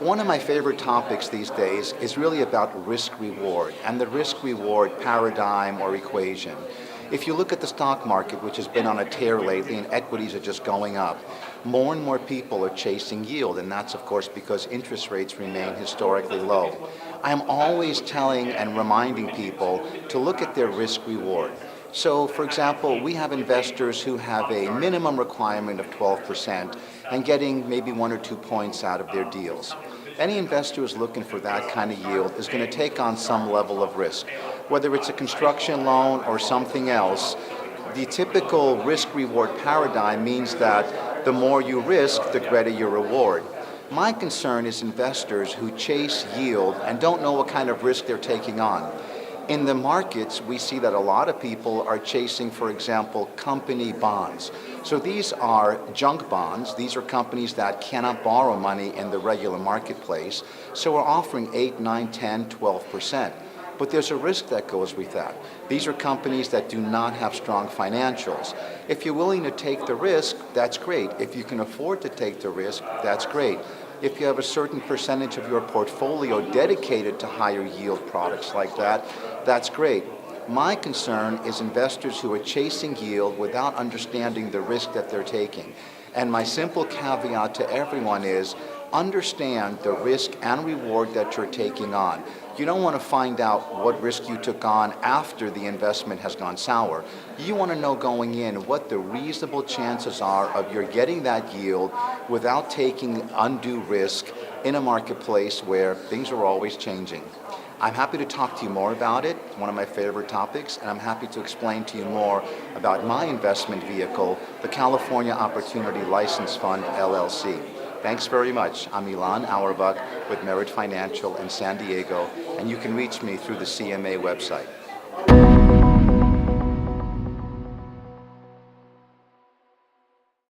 One of my favorite topics these days is really about risk-reward and the risk-reward paradigm or equation. If you look at the stock market, which has been on a tear lately and equities are just going up, more and more people are chasing yield, and that's of course because interest rates remain historically low. I am always telling and reminding people to look at their risk-reward. So, for example, we have investors who have a minimum requirement of 12% and getting maybe 1 or 2 points out of their deals. Any investor who's looking for that kind of yield is going to take on some level of risk. Whether it's a construction loan or something else, the typical risk-reward paradigm means that the more you risk, the greater your reward. My concern is investors who chase yield and don't know what kind of risk they're taking on. In the markets, we see that a lot of people are chasing, for example, company bonds. So these are junk bonds. These are companies that cannot borrow money in the regular marketplace. So we're offering 8, 9, 10, 12%. But there's a risk that goes with that. These are companies that do not have strong financials. If you're willing to take the risk, that's great. If you can afford to take the risk, that's great. If you have a certain percentage of your portfolio dedicated to higher yield products like that, that's great. My concern is investors who are chasing yield without understanding the risk that they're taking. And my simple caveat to everyone is understand the risk and reward that you're taking on. You don't want to find out what risk you took on after the investment has gone sour. You want to know going in what the reasonable chances are of your getting that yield without taking undue risk in a marketplace where things are always changing. I'm happy to talk to you more about it. It's one of my favorite topics, and I'm happy to explain to you more about my investment vehicle, the California Opportunity License Fund, LLC. Thanks very much. I'm Ilan Awerbuch with Merit Financial in San Diego, and you can reach me through the CMA website.